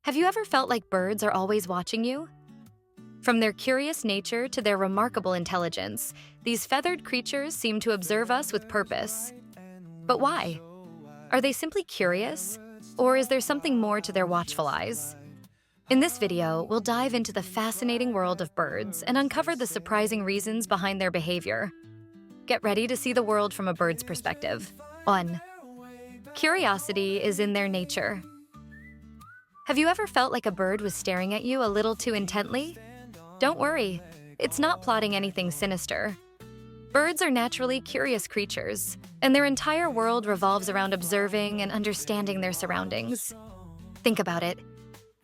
Have you ever felt like birds are always watching you? From their curious nature to their remarkable intelligence, these feathered creatures seem to observe us with purpose. But why? Are they simply curious? Or is there something more to their watchful eyes? In this video, we'll dive into the fascinating world of birds and uncover the surprising reasons behind their behavior. Get ready to see the world from a bird's perspective. 1. Curiosity is in their nature. Have you ever felt like a bird was staring at you a little too intently? Don't worry, it's not plotting anything sinister. Birds are naturally curious creatures, and their entire world revolves around observing and understanding their surroundings. Think about it.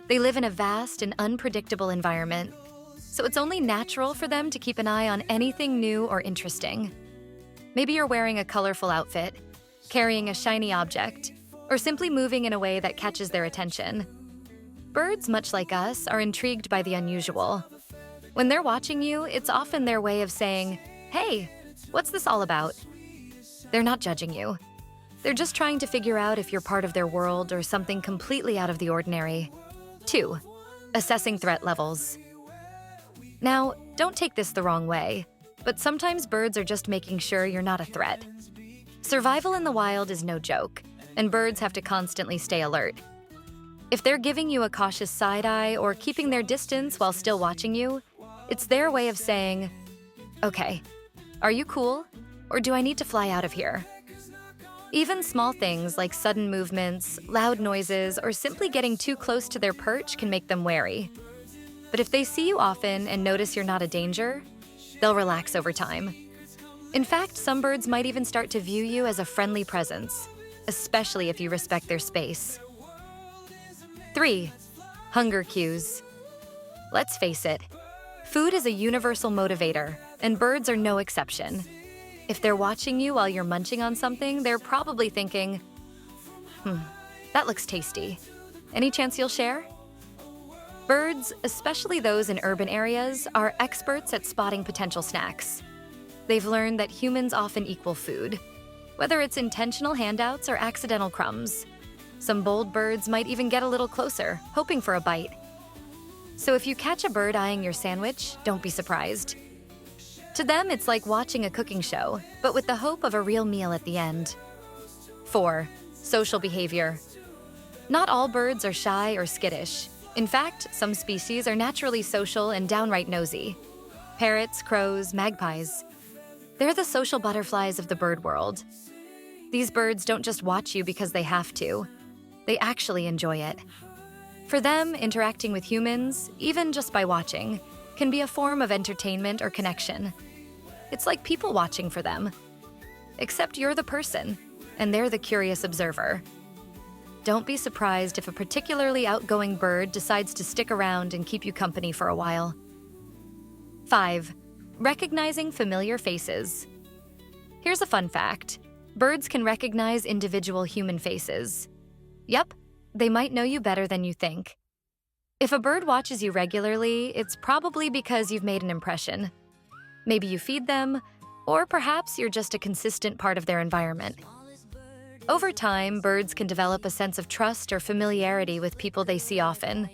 They live in a vast and unpredictable environment, so it's only natural for them to keep an eye on anything new or interesting. Maybe you're wearing a colorful outfit, carrying a shiny object, or simply moving in a way that catches their attention. Birds, much like us, are intrigued by the unusual. When they're watching you, it's often their way of saying, "Hey, what's this all about?" They're not judging you. They're just trying to figure out if you're part of their world or something completely out of the ordinary. 2. Assessing threat levels. Now, don't take this the wrong way, but sometimes birds are just making sure you're not a threat. Survival in the wild is no joke, and birds have to constantly stay alert. If they're giving you a cautious side eye or keeping their distance while still watching you, it's their way of saying, "Okay, are you cool? Or do I need to fly out of here?" Even small things like sudden movements, loud noises, or simply getting too close to their perch can make them wary. But if they see you often and notice you're not a danger, they'll relax over time. In fact, some birds might even start to view you as a friendly presence, especially if you respect their space. 3. Hunger cues. Let's face it, food is a universal motivator, and birds are no exception. If they're watching you while you're munching on something, they're probably thinking, that looks tasty. Any chance you'll share? Birds, especially those in urban areas, are experts at spotting potential snacks. They've learned that humans often equal food, whether it's intentional handouts or accidental crumbs. Some bold birds might even get a little closer, hoping for a bite. So if you catch a bird eyeing your sandwich, don't be surprised. To them, it's like watching a cooking show, but with the hope of a real meal at the end. 4. Social behavior. Not all birds are shy or skittish. In fact, some species are naturally social and downright nosy. Parrots, crows, magpies. They're the social butterflies of the bird world. These birds don't just watch you because they have to. They actually enjoy it. For them, interacting with humans, even just by watching, can be a form of entertainment or connection. It's like people watching for them. Except you're the person, and they're the curious observer. Don't be surprised if a particularly outgoing bird decides to stick around and keep you company for a while. 5. Recognizing familiar faces. Here's a fun fact. Birds can recognize individual human faces. Yep, they might know you better than you think. If a bird watches you regularly, it's probably because you've made an impression. Maybe you feed them, or perhaps you're just a consistent part of their environment. Over time, birds can develop a sense of trust or familiarity with people they see often.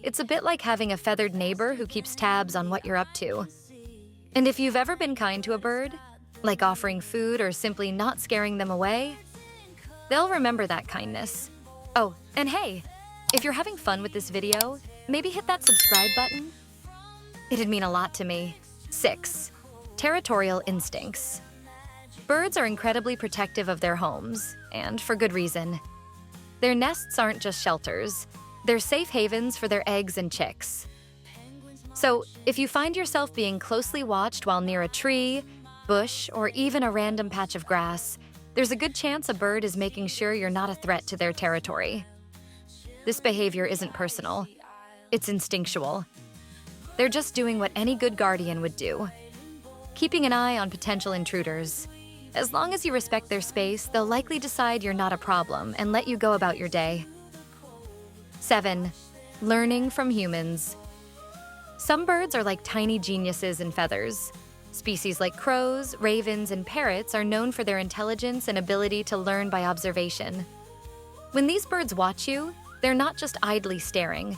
It's a bit like having a feathered neighbor who keeps tabs on what you're up to. And if you've ever been kind to a bird, like offering food or simply not scaring them away, they'll remember that kindness. Oh, and hey, if you're having fun with this video, maybe hit that subscribe button. It'd mean a lot to me. 6. Territorial instincts. Birds are incredibly protective of their homes, and for good reason. Their nests aren't just shelters. They're safe havens for their eggs and chicks. So, if you find yourself being closely watched while near a tree, bush, or even a random patch of grass, there's a good chance a bird is making sure you're not a threat to their territory. This behavior isn't personal. It's instinctual. They're just doing what any good guardian would do, keeping an eye on potential intruders. As long as you respect their space, they'll likely decide you're not a problem and let you go about your day. 7. Learning from humans. Some birds are like tiny geniuses in feathers. Species like crows, ravens, and parrots are known for their intelligence and ability to learn by observation. When these birds watch you, They're not just idly staring,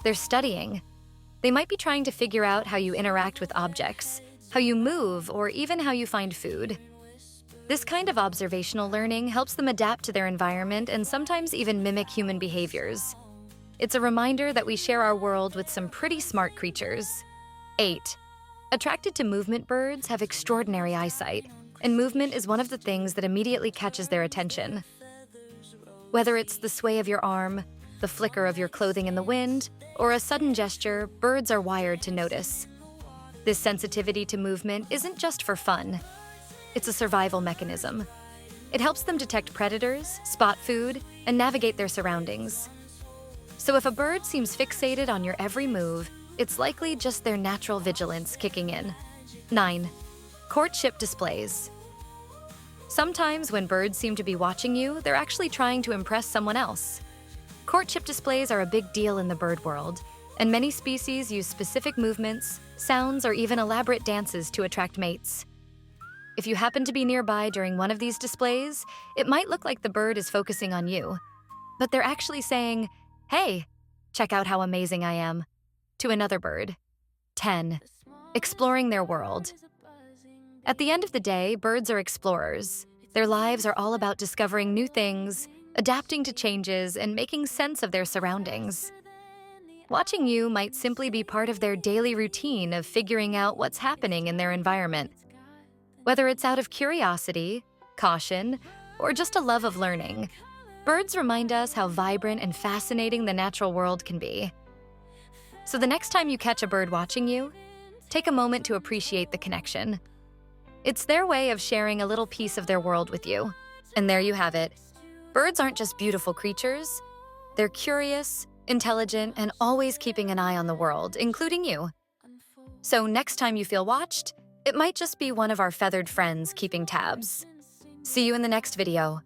they're studying. They might be trying to figure out how you interact with objects, how you move, or even how you find food. This kind of observational learning helps them adapt to their environment and sometimes even mimic human behaviors. It's a reminder that we share our world with some pretty smart creatures. 8. Attracted to movement birds have extraordinary eyesight, and movement is one of the things that immediately catches their attention. Whether it's the sway of your arm, the flicker of your clothing in the wind, or a sudden gesture, birds are wired to notice. This sensitivity to movement isn't just for fun. It's a survival mechanism. It helps them detect predators, spot food, and navigate their surroundings. So if a bird seems fixated on your every move, it's likely just their natural vigilance kicking in. 9. Courtship displays. Sometimes when birds seem to be watching you, they're actually trying to impress someone else. Courtship displays are a big deal in the bird world, and many species use specific movements, sounds, or even elaborate dances to attract mates. If you happen to be nearby during one of these displays, it might look like the bird is focusing on you, but they're actually saying, "Hey, check out how amazing I am," to another bird. 10. Exploring their world. At the end of the day, birds are explorers. Their lives are all about discovering new things, adapting to changes, and making sense of their surroundings. Watching you might simply be part of their daily routine of figuring out what's happening in their environment. Whether it's out of curiosity, caution, or just a love of learning, birds remind us how vibrant and fascinating the natural world can be. So the next time you catch a bird watching you, take a moment to appreciate the connection. It's their way of sharing a little piece of their world with you. And there you have it. Birds aren't just beautiful creatures. They're curious, intelligent, and always keeping an eye on the world, including you. So next time you feel watched, it might just be one of our feathered friends keeping tabs. See you in the next video.